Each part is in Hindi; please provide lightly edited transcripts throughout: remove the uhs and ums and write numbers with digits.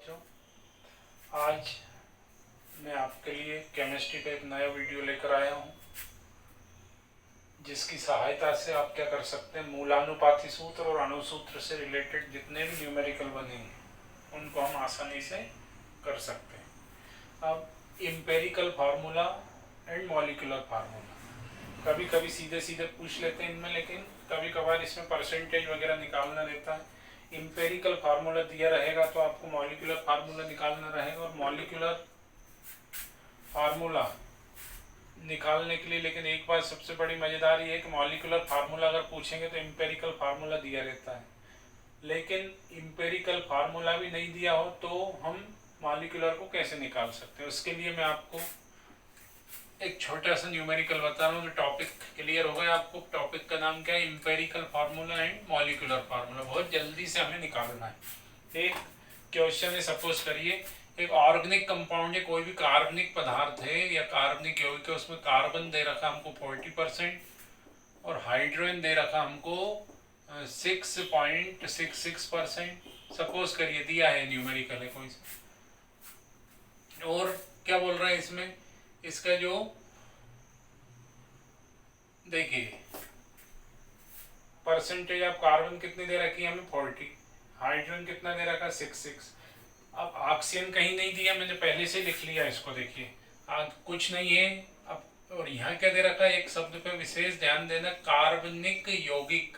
बच्चों, आज मैं आपके लिए केमिस्ट्री का एक नया वीडियो लेकर आया हूँ, जिसकी सहायता से आप क्या कर सकते हैं, मूलानुपाती सूत्र और अणुसूत्र से रिलेटेड जितने भी न्यूमेरिकल बनेंगे उनको हम आसानी से कर सकते हैं। अब empirical formula and molecular formula कभी कभी सीधे सीधे पूछ लेते हैं इनमें, लेकिन कभी कभार इसमें परसेंटेज वगैरह निकालना रहता है। इम्पेरिकल फार्मूला दिया रहेगा तो आपको मॉलिक्यूलर फार्मूला निकालना रहेगा, और मॉलिक्यूलर फार्मूला निकालने के लिए लेकिन एक बात सबसे बड़ी मज़ेदार ये है कि मॉलिक्यूलर फार्मूला अगर पूछेंगे तो इम्पेरिकल फार्मूला दिया रहता है, लेकिन इम्पेरिकल फार्मूला भी नहीं दिया हो तो हम मॉलिक्यूलर को कैसे निकाल सकते हैं। उसके लिए मैं आपको एक छोटा सा न्यूमेरिकल बता रहा हूँ तो टॉपिक क्लियर हो गया आपको। टॉपिक का नाम क्या है, empirical formula and molecular formula. बहुत जल्दी से हमें निकालना है। एक क्वेश्चन है, सपोज करिए एक ऑर्गेनिक कंपाउंड है, कोई भी कार्बनिक पदार्थ है या कार्बनिक यौगिक है, उसमें कार्बन दे रखा हमको 40% और हाइड्रोजन दे रखा हमको 6.66%। सपोज करिए दिया है, न्यूमेरिकल है कोई सा। और क्या बोल रहा है इसमें, इसका जो देखिए परसेंटेज ऑफ कार्बन कितनी दे रखी है हमें 40, हाइड्रोजन कितना दे रखा है 66। अब ऑक्सीजन कहीं नहीं दिया, मैंने पहले से लिख लिया इसको, देखिए कुछ नहीं है। अब और यहाँ क्या दे रखा है, एक शब्द पे विशेष ध्यान देना, कार्बनिक यौगिक,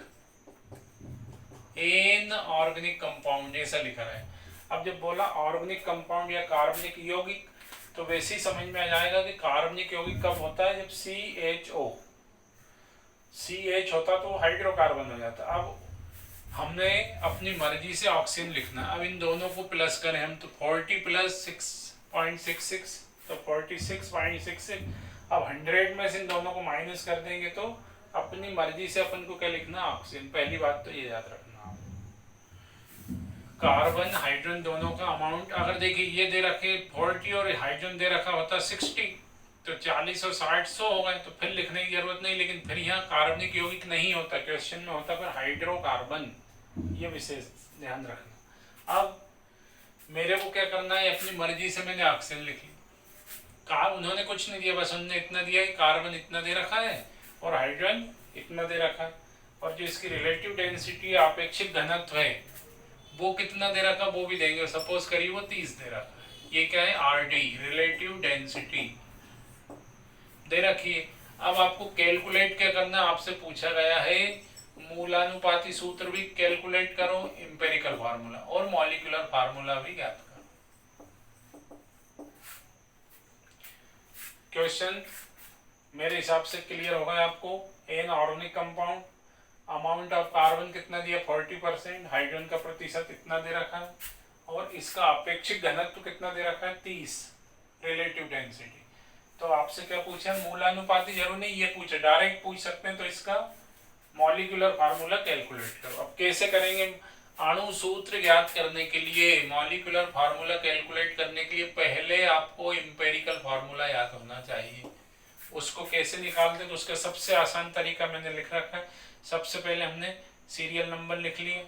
एन ऑर्गेनिक कंपाउंड ऐसा लिखा है। अब जब बोला ऑर्गेनिक कंपाउंड या कार्बनिक यौगिक तो वैसे ही समझ में आ जाएगा कि कार्बनिक यौगिक कब होता है, जब CH होता तो हाइड्रोकार्बन हो जाता। अब हमने अपनी मर्जी से ऑक्सीजन लिखना। अब इन दोनों को प्लस करें हम तो 40 प्लस 6.66 तो 46.66। अब 100 में से इन दोनों को माइनस कर देंगे तो अपनी मर्जी से अपन को क्या लिखना, ऑक्सीजन। पहली बात तो ये याद रखना। कार्बन हाइड्रोजन दोनों का अमाउंट अगर देखिए ये दे रखे 40 और हाइड्रोजन दे रखा होता 60 तो 40 और 60 100 हो गए, तो फिर लिखने की जरूरत नहीं। लेकिन फिर यहाँ कार्बनिक यौगिक नहीं होता, क्वेश्चन में होता पर हाइड्रोकार्बन, ये विशेष ध्यान रखना। अब मेरे को क्या करना है, अपनी मर्जी से मैंने ऑक्सीजन लिख ली। उन्होंने कुछ नहीं दिया, बस उन्होंने इतना दिया कि कार्बन इतना दे रखा है और हाइड्रोजन इतना दे रखा है, और जो इसकी रिलेटिव डेंसिटी अपेक्षित घनत्व है वो कितना दे रखा वो भी देंगे। सपोज करिए वो 30 दे रखा, ये क्या है RD, रिलेटिव डेंसिटी दे रखी है। अब आपको कैलकुलेट क्या करना, आपसे पूछा गया है मूलानुपाती सूत्र भी कैलकुलेट करो, इंपेरिकल फार्मूला और मॉलिक्यूलर फार्मूला भी ज्ञात करो। क्वेश्चन मेरे हिसाब से क्लियर होगा आपको। An organic compound, amount of carbon कितना दिया 40%, हाइड्रोजन का प्रतिशत इतना दे रखा है, और इसका अपेक्षित घनत्व कितना दे रखा है 30, रिलेटिव डेंसिटी। तो आपसे क्या पूछा, मूलानुपाती जरूर नहीं, ये पूछा डायरेक्ट पूछ सकते हैं, तो इसका मॉलिक्यूलर फार्मूला कैलकुलेट करो। अब कैसे करेंगे, अणु सूत्र ज्ञात करने के लिए, मॉलिक्यूलर फार्मूला कैलकुलेट करने के लिए पहले आपको इंपेरिकल फार्मूला याद होना चाहिए। उसको कैसे निकालते, तो उसका सबसे आसान तरीका मैंने लिख रखा है। सबसे पहले हमने सीरियल नंबर लिख लिए,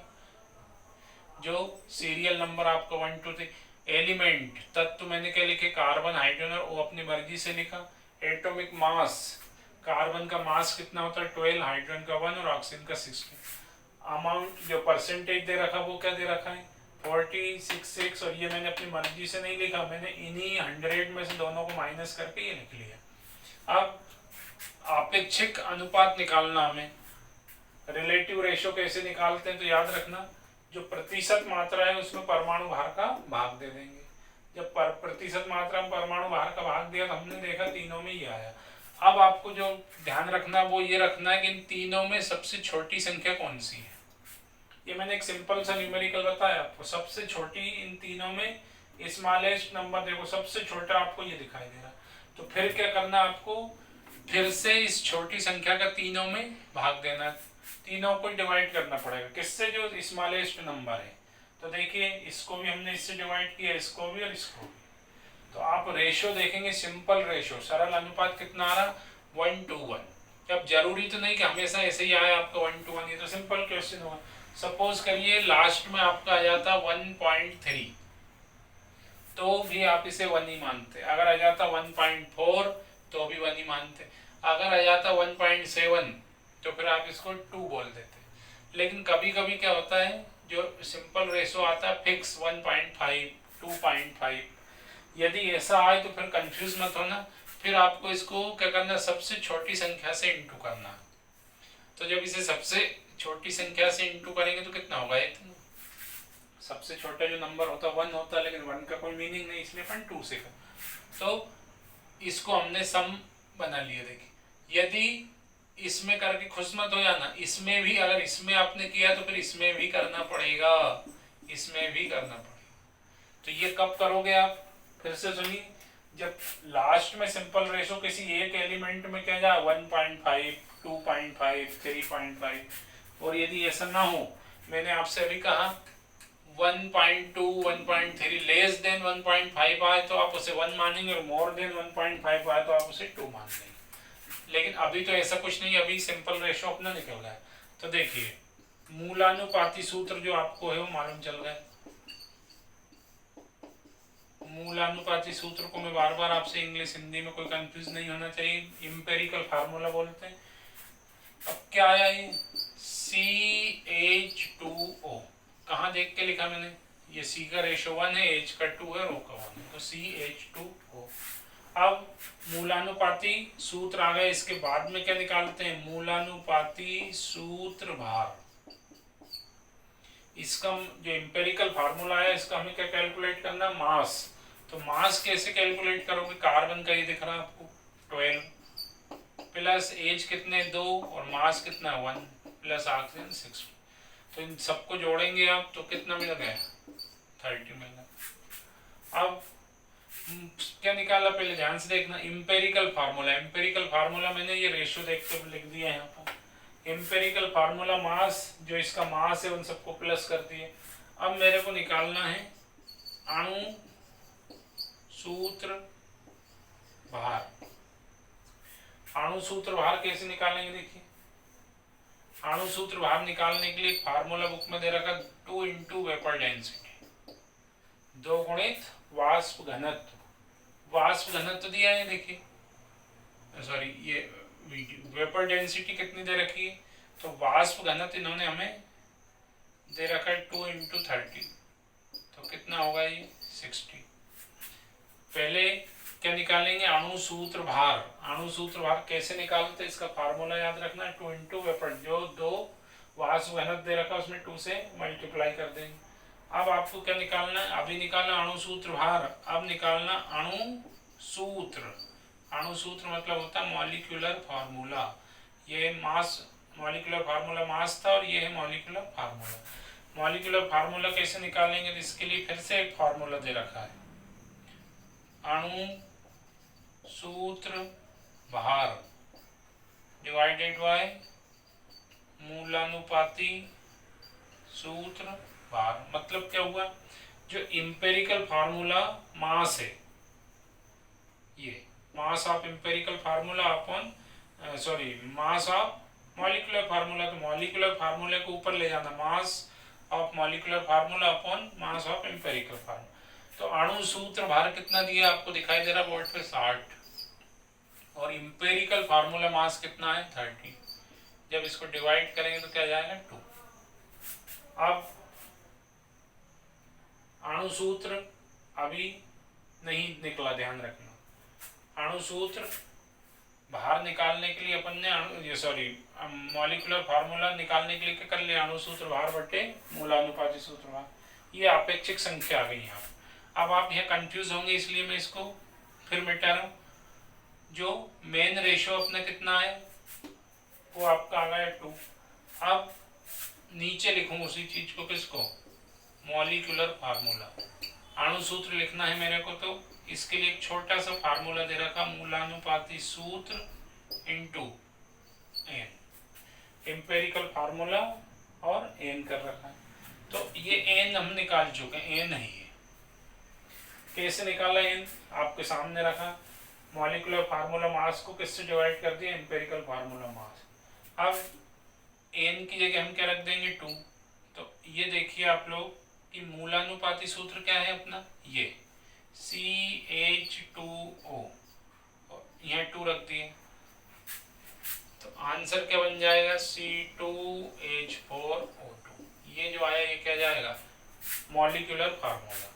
जो सीरियल नंबर आपको 1 2 3। एलिमेंट तत्व मैंने क्या लिखे, कार्बन हाइड्रोजन, वो अपनी मर्जी से लिखा। एटॉमिक मास, कार्बन का मास कितना होता है 12, हाइड्रोजन का 1 और ऑक्सीजन का 16। अमाउंट जो परसेंटेज दे रखा वो क्या दे रखा है 40 66, और ये मैंने अपनी मर्जी से नहीं लिखा, मैंने इन्हीं 100 में से दोनों को माइनस करके ये लिख लिया। अब आपेक्षिक अनुपात निकालना हमें, रिलेटिव रेशो कैसे निकालते हैं, तो याद रखना जो प्रतिशत मात्रा है उसमें परमाणु भार का भाग दे देंगे। जब प्रतिशत मात्रा में परमाणु भार का भाग दिया तो हमने देखा तीनों में ही आया। अब आपको जो ध्यान रखना वो ये रखना है कि इन तीनों में सबसे छोटी संख्या कौन सी है। ये मैंने एक सिंपल सा न्यूमेरिकल बताया आपको, सबसे छोटी इन तीनों में स्मॉलेस्ट नंबर, देखो सबसे छोटा आपको ये दिखाई दे रहा। तो फिर क्या करना, आपको फिर से इस छोटी संख्या का तीनों में भाग देना, तीनों को डिवाइड करना पड़ेगा। किससे, जो स्मॉलेस्ट नंबर है। तो देखिए इसको भी हमने इससे डिवाइड किया, इसको भी और इसको भी। तो आप रेशो देखेंगे, सिंपल रेशो, सरल अनुपात कितना आ रहा 1 to 1। अब जरूरी तो नहीं कि हमेशा ऐसे ही आए आपका 1 to 1, ये तो सिंपल क्वेश्चन होगा। सपोज करिए लास्ट में आपका आ जाता 1.3, तो भी आप इसे 1 ही मानते। अगर आ जाता 1.4 तो भी 1 ही मानते। अगर आ जाता 1.7 तो फिर आप इसको 2 बोल देते। लेकिन कभी कभी क्या होता है, जो सिंपल रेशो आता है फिक्स 1.5, 2.5, यदि ऐसा आए तो फिर कंफ्यूज मत होना। फिर आपको इसको क्या करना, सबसे छोटी संख्या से इंटू करना। तो जब इसे सबसे छोटी संख्या से इंटू करेंगे तो कितना होगा, इतना। सबसे छोटा जो नंबर होता है 1 होता है, लेकिन 1 का कोई मीनिंग नहीं, इसलिए अपन 2 से कर। तो इसको हमने सम बना लिया। देखिए, यदि इसमें करके खुश मत हो जाना, इसमें भी अगर इसमें आपने किया तो फिर इसमें भी करना पड़ेगा, इसमें भी करना पड़ेगा। तो ये कब करोगे आप, फिर से सुनिए, जब लास्ट में सिंपल रेशो किसी एक एलिमेंट में क्या जाए 1.5, 2.5, 3.5, और यदि ऐसा ना हो, मैंने आपसे अभी कहा 1.2, 1.3 लेस देन 1.5 आए तो आप उसे 1 मानेंगे, और मोर देन 1.5 आए तो आप उसे 2 मान लेंगे। लेकिन अभी तो ऐसा कुछ नहीं, अभी सिंपल रेशो अपना निकल रहा है। तो देखिए, मूलानुपाती सूत्र जो आपको है वो मालूम चल गया। मूलानुपाती सूत्र को मैं बार बार आपसे इंग्लिश हिंदी में कोई कंफ्यूज नहीं होना चाहिए, इंपेरिकल फार्मूला बोलते हैं। अब क्या आया ये CH2O, कहाँ देख के लिखा मैंने, ये C का रेशो 1 है, H का 2 है, O का 1 है, तो CH2O। अब मूलानुपाती सूत्र आ गए, इसके बाद में क्या निकालते हैं, मूलानुपाती सूत्र भार। इसका जो एम्पेरिकल फार्मूला है, इसका हमें क्या कैलकुलेट करना, मास। तो मास कैसे कैलकुलेट करोगे, कार्बन का ये दिख रहा है आपको 12 प्लस एज कितने 2 और मास कितना 1 प्लस ऑक्सीजन 6। तो इन सबको जोड़ेंगे आप तो कितना मिल गया 30 मिला। अब क्या निकाला, पहले ध्यान से देखना, इंपेरिकल फार्मूला। इंपेरिकल फार्मूला मैंने ये रेशो देख के लिख दिया है यहाँ पर। इंपेरिकल फार्मूला मास, जो इसका मास है उन सबको प्लस कर दिए। अब मेरे को निकालना है अणु सूत्र भार। अणु सूत्र भार कैसे निकालेंगे, देखिए, अणु सूत्र भार निकालने के लिए फार्मूला बुक में दे रखा 2 इंटू वेपर डेंसिटी, 2 गुणित वाष्प घनत्व। वाष्प घनत्व दिया है, देखिए, सॉरी ये वेपर डेंसिटी कितनी दे रखी है, तो वाष्प घनत्व इन्होंने हमें दे रखा है 2 इंटू 30, तो कितना होगा ये 60। पहले क्या निकालेंगे, अणु सूत्र भार। अणु सूत्र भार कैसे निकालते, इसका फार्मूला याद रखना है 2 इंटू वेपर, जो 2 वाष्प घनत्व दे रखा है उसमें 2 से मल्टीप्लाई कर देंगे। अब आपको क्या निकालना है, अभी निकालना अणु सूत्र भार, अब निकालना अणु सूत्र। अणु सूत्र मतलब होता है मॉलिक्यूलर फार्मूला। ये मास, मॉलिक्यूलर फार्मूला मास था, और ये है मॉलिक्यूलर फार्मूला। मॉलिक्यूलर फार्मूला कैसे निकालेंगे, तो इसके लिए फिर से एक फार्मूला दे रखा है, अणु सूत्र भार डिवाइडेड बाय मूलानुपाती सूत्र भार। मतलब क्या हुआ, जो इंपेरिकल फार्मूला मास है, ये mass of empirical formula upon sorry mass of molecular formula, तो मॉलिक्यूलर फार्मूला को ऊपर ले जाना, mass of molecular formula upon mass of empirical formula. तो अणु सूत्र भार कितना दिया आपको दिखाई दे रहा बोर्ड पे 60, और इंपेरिकल फार्मूला मास कितना है 30। जब इसको डिवाइड करेंगे तो क्या जाएगा 2। अब अणु सूत्र अभी नहीं निकला, ध्यान रखना। अणु सूत्र भार निकालने के लिए अपन ने मॉलिक्यूलर फार्मूला निकालने के लिए क्या कर लिया, अणु सूत्र भार बटे मूलानुपाती सूत्र भार। ये अपेक्षिक संख्या आ गई यहाँ। अब आप यहाँ कंफ्यूज होंगे, इसलिए मैं इसको फिर मिटा रहा हूँ। जो मेन रेशो अपना कितना है, वो आपका आ गया 2। अब नीचे लिखूँ उसी चीज को, किसको, मॉलिक्यूलर फार्मूला। अणु सूत्र लिखना है मेरे को, तो इसके लिए एक छोटा सा फार्मूला दे रखा, मूलानुपाती सूत्र इंटू एन, एम्पेरिकल फार्मूला और एन कर रखा है। तो ये एन हम निकाल चुके हैं, एन है ये। कैसे निकाला एन, आपके सामने रखा, मॉलिक्यूलर फार्मूला मास को किससे डिवाइड कर दिया, एम्पेरिकल फार्मूला मास। अब एन की जगह हम क्या रख देंगे 2। तो ये देखिए आप लोग कि मूलानुपाती सूत्र क्या है अपना, ये CH2O, यहाँ 2 रख दिए, तो आंसर क्या बन जाएगा C2H4O2। ये जो आया ये क्या जाएगा, मॉलिक्यूलर फार्मूला।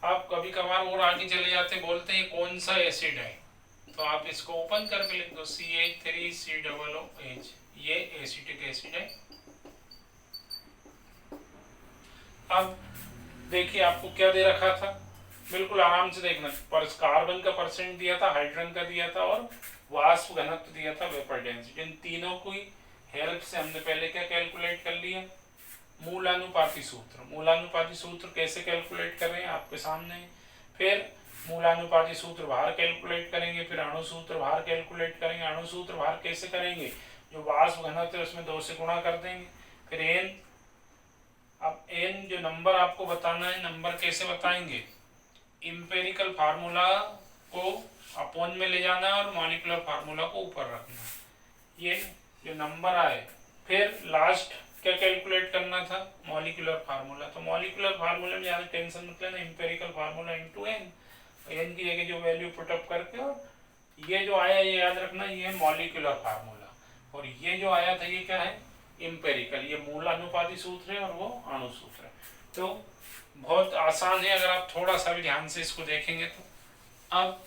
आप कभी कभार और आगे चले जाते बोलते हैं कौन सा एसिड है, तो आप इसको ओपन करके लिख दो CH3COOH, ये एसिटिक एसिड है। अब देखिए आपको क्या दे रखा था, बिल्कुल आराम से देखना, पर कार्बन का परसेंट दिया था, हाइड्रोजन का दिया था और वाष्प घनत्व दिया था, वेपर डेंसिटी। इन तीनों की हेल्प से हमने पहले क्या कैलकुलेट कर लिया, मूलानुपाती सूत्र। मूलानुपाती सूत्र कैसे कैलकुलेट कर रहे हैं आपके सामने, फिर मूलानुपाती सूत्र बाहर कैलकुलेट करेंगे, फिर अणु सूत्र बाहर कैलकुलेट करेंगे। अणु सूत्र बाहर कैसे करेंगे, जो वाष्प घनत्व है उसमें 2 से गुणा कर देंगे, फिर n। अब n जो नंबर आपको बताना है, नंबर कैसे बताएंगे, इंपेरिकल फार्मूला को अपोन में ले जाना और मॉलिक्यूलर फार्मूला को ऊपर रखना, ये जो नंबर आए। फिर लास्ट क्या कैलकुलेट करना था, मॉलिक्यूलर फार्मूला। तो मॉलिक्यूलर फार्मूला में ज़्यादा टेंशन मत लेना, empirical formula into n, n की जगह जो वैल्यू पुटअप करके, और ये जो आया ये याद रखना, ये मॉलिक्यूलर फार्मूला, और ये जो आया था ये क्या है, इंपेरिकल। ये मूलानुपाती सूत्र है और वो अणु सूत्र है। तो बहुत आसान है अगर आप थोड़ा सा भी ध्यान से इसको देखेंगे तो। अब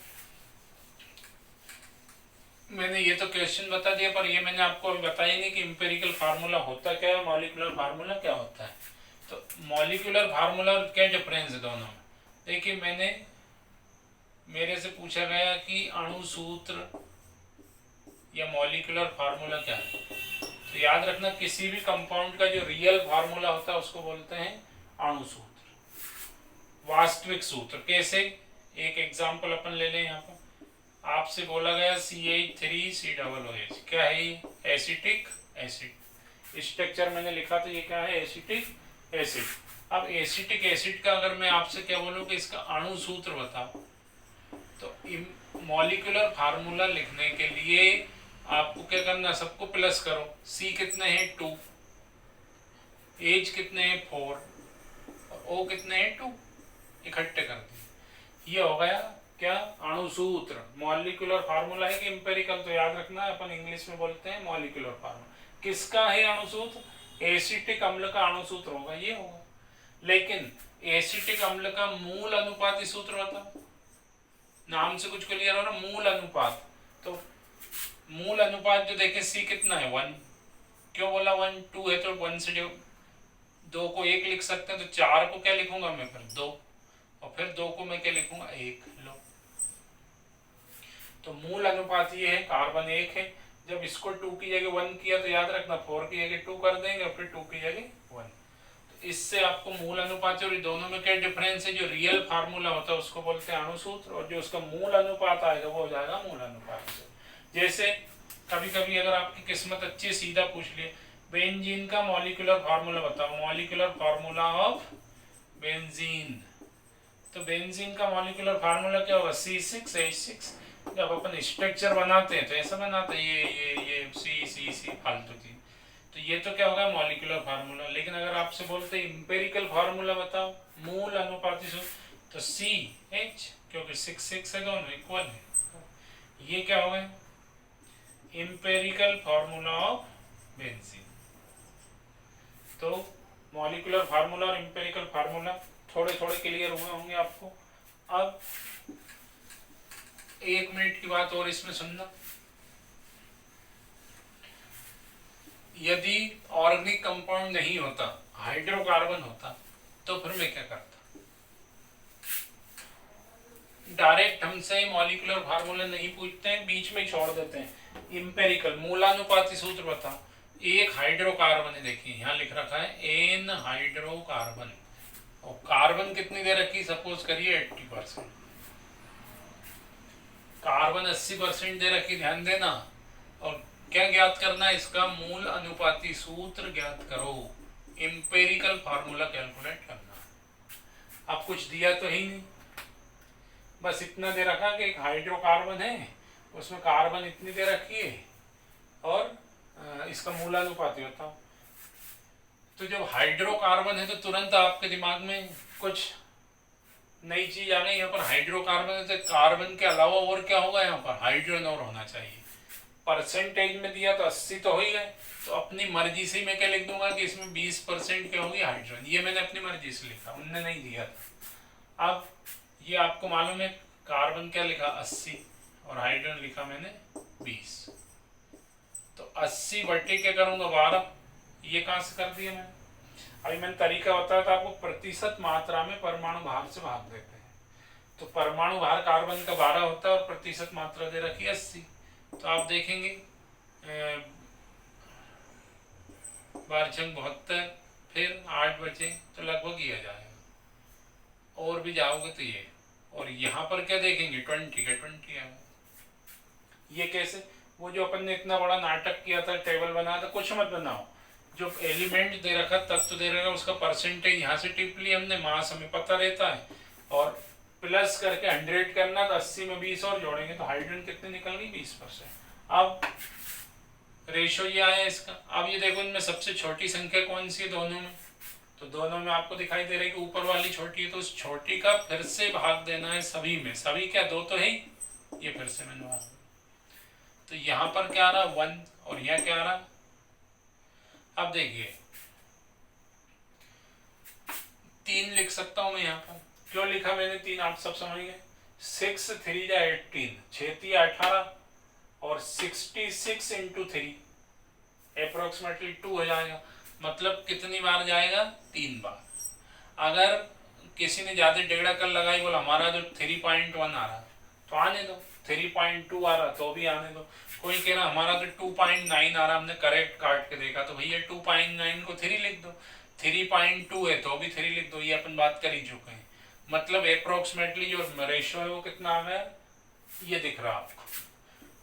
मैंने ये तो क्वेश्चन बता दिया, पर ये मैंने आपको अभी बताया नहीं कि इंपेरिकल फार्मूला होता क्या है, मॉलिक्यूलर फार्मूला क्या होता है। तो मॉलिक्यूलर फार्मूला और क्या डिफरेंस है दोनों में, देखिए मेरे से पूछा गया कि अणु सूत्र या मॉलिक्यूलर फार्मूला क्या है, तो याद रखना किसी भी कंपाउंड का जो रियल फार्मूला होता है उसको बोलते हैं अणु सूत्र, वास्तविक सूत्र। कैसे, एक एग्जांपल अपन ले लें। यहाँ पर आपसे बोला गया CH3COOH, क्या है ये, एसिटिक एसिड। स्ट्रक्चर मैंने लिखा था, ये क्या है, एसिटिक एसिड। अब एसिटिक एसिड का अगर मैं आपसे क्या बोलूँ कि इसका अणु सूत्र बताओ, तो मॉलिक्यूलर फार्मूला लिखने के लिए आपको क्या करना, सबको प्लस करो। C कितने हैं 2, H कितने हैं 4, O कितने हैं 2, इकट्ठे कर दिए। ये हो गया क्या, अणु सूत्र। मॉलिक्यूलर फार्मूला है कि इंपेरिकल, तो याद रखना अपन इंग्लिश में बोलते हैं मॉलिक्यूलर फार्मूला। किसका है अणु सूत्र, एसिटिक अम्ल का अणु सूत्र होगा, ये होगा। लेकिन एसिटिक अम्ल का मूल अनुपाती सूत्र बताओ, नाम से कुछ क्लियर हो ना, मूल अनुपात। तो मूल अनुपात जो देखे C कितना है 1, क्यों बोला 1, 2 है तो 1 से 2 को 1 लिख सकते हैं, तो 4 को क्या लिखूंगा मैं फिर 2, और फिर 2 को मैं क्या लिखूंगा 1। लो, तो मूल अनुपात ये है, कार्बन 1 है। जब इसको 2 की जगह 1 किया तो याद रखना 4 की जगह 2 कर देंगे और फिर 2 की जगह 1। तो इससे आपको मूल अनुपात और दोनों में क्या डिफरेंस है, जो रियल फार्मूला होता है उसको बोलते हैं अणु सूत्र, और जो उसका मूल अनुपात आएगा वो हो जाएगा मूल अनुपात से। जैसे कभी कभी अगर आपकी किस्मत अच्छी, सीधा पूछ लिए बेंजीन का मॉलिक्यूलर फार्मूला बताओ, मॉलिक्यूलर फार्मूला ऑफ बेंजीन। तो बेंजीन का मॉलिक्यूलर फार्मूला क्या होगा, C6H6। जब अपन स्ट्रक्चर बनाते हैं तो ऐसा बनाते हैं, ये C फालतू चीज, तो ये तो क्या होगा मॉलिक्यूलर फार्मूला। लेकिन अगर आपसे बोलते हैं इंपेरिकल फार्मूला बताओ, मूल अनुपाती सूत्र, तो CH, क्योंकि 6 है, दोनों इक्वल है, ये क्या होगा इंपेरिकल फार्मूला ऑफ बेंजीन। तो मॉलिक्यूलर फार्मूला और इंपेरिकल फार्मूला थोड़े थोड़े क्लियर हुए होंगे आपको। अब 1 मिनट की बात और इसमें सुनना, यदि ऑर्गेनिक कंपाउंड नहीं होता, हाइड्रोकार्बन होता, तो फिर मैं क्या करता, डायरेक्ट हमसे मॉलिक्यूलर फार्मूला नहीं पूछते हैं, बीच में छोड़ देते हैं। इंपेरिकल मूलानुपाती सूत्र बताओ, एक हाइड्रोकार्बन है, देखिए यहाँ लिख रखा है N हाइड्रोकार्बन, और कार्बन कितनी दे रखी, सपोज करिए 80%, कार्बन 80% दे रखी, ध्यान देना। और क्या ज्ञात करना है, इसका मूल अनुपाती सूत्र ज्ञात करो, इंपेरिकल फार्मूला कैलकुलेट करना। अब कुछ दिया तो ही नहीं, बस इतना दे रखा कि एक हाइड्रोकार्बन है, उसमें कार्बन इतनी दे रखी है और इसका मूलानुपाती बताओ। तो जब हाइड्रोकार्बन है तो तुरंत आपके दिमाग में कुछ नई चीज आ गई यहाँ पर हाइड्रोकार्बन है, तो कार्बन के अलावा और क्या होगा यहाँ पर, हाइड्रोजन और होना चाहिए। परसेंटेज में दिया तो 80 तो हो ही गए, तो अपनी मर्जी से मैं क्या लिख दूंगा कि इसमें 20% क्या होगी, हाइड्रोजन। ये मैंने अपनी मर्जी से लिखा, उनने नहीं दिया था। अब ये आपको मालूम है कार्बन क्या लिखा 80 और हाइड्रोजन लिखा मैंने 20, तो 80 बटे क्या करूंगा 12, ये कहां से कर दिया मैंने। अभी मैंने तरीका बताया था आपको, प्रतिशत मात्रा में परमाणु भार से भाग देते हैं। तो परमाणु भार कार्बन का 12 होता है और प्रतिशत मात्रा दे रखी 80। तो आप देखेंगे 12×72, फिर 8 बचे तो लगभग ये आ जाएगा। और भी जाओगे तो ये, और यहाँ पर क्या देखेंगे 20 का 20 आएगा। ये कैसे, वो जो अपन ने इतना बड़ा नाटक किया था, टेबल बनाया था, कुछ मत बनाओ, जो एलिमेंट दे रखा, तत्व दे रखा, उसका परसेंटेज यहाँ से टिप लिया हमने, मास हमें पता रहता है, और प्लस करके 100 करना, तो 80 में 20 और जोड़ेंगे तो हाइड्रोजन कितने निकल गई 20%। अब रेशो ये आया इसका। अब ये देखो इनमें सबसे छोटी संख्या कौन सी है दोनों में, तो दोनों में आपको दिखाई दे रहा है कि ऊपर वाली छोटी है, तो उस छोटी का फिर से भाग देना है सभी में। सभी क्या, 2 तो है ही, ये फिर से मैंने भाग, तो यहाँ पर क्या आ रहा 1 और यहाँ क्या आ रहा। अब देखिए 3 लिख सकता हूं मैं यहाँ पर, क्यों लिखा मैंने 3 आप सब समझ गए। 6 3 जा 18, 6 18 और 66 इंटू 3 अप्रोक्सीमेटली 2 हो जाएगा। मतलब कितनी बार जाएगा, 3 बार। अगर किसी ने ज्यादा डेढ़ा कर लगाई, बोला हमारा जो 3.1 आ रहा तो आने दो, 3.2 आ रहा तो भी आने दो। कोई कह रहा हमारा तो 2.9 आ रहा, हमने करेक्ट काट के देखा, तो भैया 2.9 को 3 लिख दो, 3.2 है तो भी 3 लिख दो, ये अपन बात कर ही चुके हैं। मतलब अप्रोक्सीमेटली जो रेशो है वो कितना आ गया, ये दिख रहा आपको।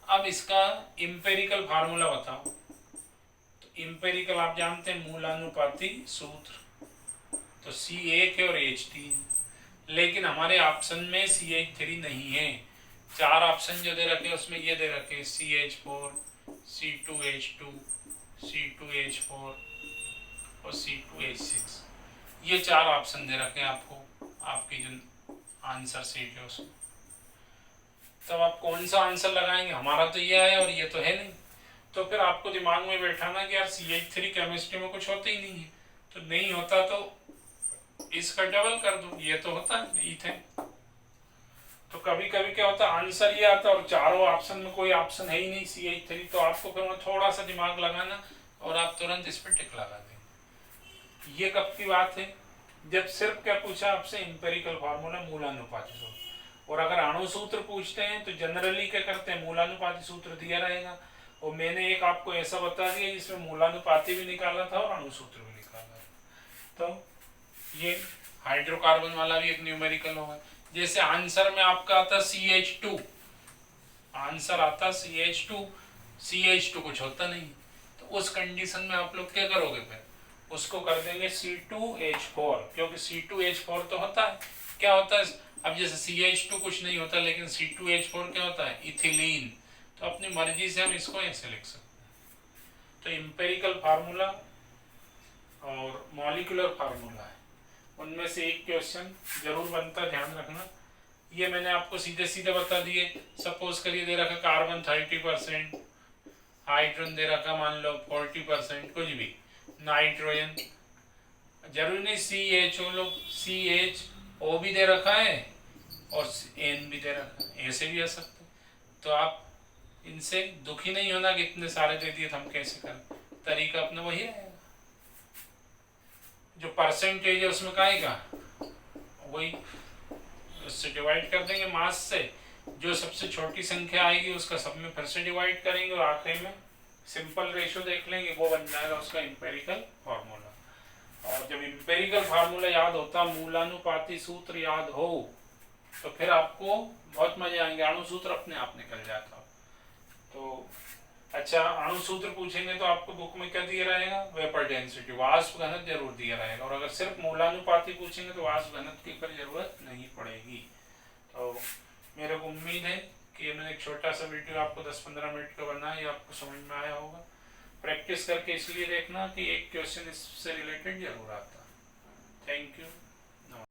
अब इसका इंपेरिकल फार्मूला बताओ, तो इंपेरिकल आप जानते हैं मूलानुपाती सूत्र, तो C1 है और H3, लेकिन हमारे ऑप्शन में CH3 नहीं है। 4 ऑप्शन जो दे रखे उसमें ये दे रखे CH4, C2H2, C2H4 और C2H6, ये 4 ऑप्शन दे रखे हैं आपको, आपकी जो आंसर सीट है उसमें। तब आप कौन सा आंसर लगाएंगे, हमारा तो ये आया और ये तो है नहीं, तो फिर आपको दिमाग में बैठाना कि यार CH3 केमिस्ट्री में कुछ होता ही नहीं है, तो नहीं होता तो इसका डबल कर दो, ये तो होता है इथेन। तो कभी कभी क्या होता है आंसर ये आता है और चारों ऑप्शन में कोई ऑप्शन है ही नहीं CH3, तो आपको फिर थोड़ा सा दिमाग लगाना और आप तुरंत इस पर टिक लगा देंगे। ये कब की बात है, जब सिर्फ क्या पूछा आपसे इंपेरिकल फार्मूला मूलानुपाती सूत्र, और अगर अणु सूत्र पूछते हैं तो जनरली क्या करते हैं मूलानुपाती सूत्र दिया रहेगा, और मैंने एक आपको ऐसा बता दिया जिसमें मूलानुपाती भी निकाला था और अणु सूत्र भी निकाला। तो ये हाइड्रोकार्बन वाला भी एक न्यूमेरिकल होगा। जैसे आंसर में आपका आता CH2, आंसर आता CH2, CH2 कुछ होता नहीं, तो उस कंडीशन में आप लोग क्या करोगे, फिर उसको कर देंगे C2H4, क्योंकि C2H4 तो होता है, क्या होता है, अब जैसे CH2 कुछ नहीं होता लेकिन C2H4 क्या होता है, इथिलीन, तो अपनी मर्जी से हम इसको ऐसे लिख सकते हैं। तो इंपेरिकल फार्मूला और मॉलिक्यूलर फार्मूला है, उनमें से एक क्वेश्चन जरूर बनता, ध्यान रखना। ये मैंने आपको सीधे सीधे बता दिए। सपोज करिए दे रखा कार्बन 30%, हाइड्रोजन दे रखा मान लो 40%, कुछ भी, नाइट्रोजन जरूरी नहीं CHO लो, CHO भी दे रखा है और N भी दे रखा है, ऐसे भी आ सकते। तो आप इनसे दुखी नहीं होना कि इतने सारे दे दिए तो हम कैसे करें, तरीका अपना वही है। जो परसेंटेज है उसमें काएगा वही, उससे डिवाइड कर देंगे मास से, जो सबसे छोटी संख्या आएगी उसका सब में फिर से डिवाइड करेंगे और आखिरी में सिंपल रेशो देख लेंगे, वो बन जाएगा उसका इंपेरिकल फार्मूला। और जब इंपेरिकल फार्मूला याद होता, मूलानुपाती सूत्र याद हो, तो फिर आपको बहुत मजे आएंगे, अणु सूत्र अपने आप निकल जाता। तो अच्छा, अणु सूत्र पूछेंगे तो आपको बुक में क्या दिया रहेगा, वेपर डेंसिटी, वाष्प घनत्व जरूर दिया रहेगा, और अगर सिर्फ मूलानुपाती पूछेंगे तो वाष्प घनत्व की फिर जरूरत नहीं पड़ेगी। तो मेरे को उम्मीद है कि मैंने एक छोटा सा वीडियो आपको 10-15 मिनट का बनाया, ये आपको समझ में आया होगा। प्रैक्टिस करके इसलिए देखना कि एक क्वेश्चन इससे रिलेटेड जरूर आता। Thank you.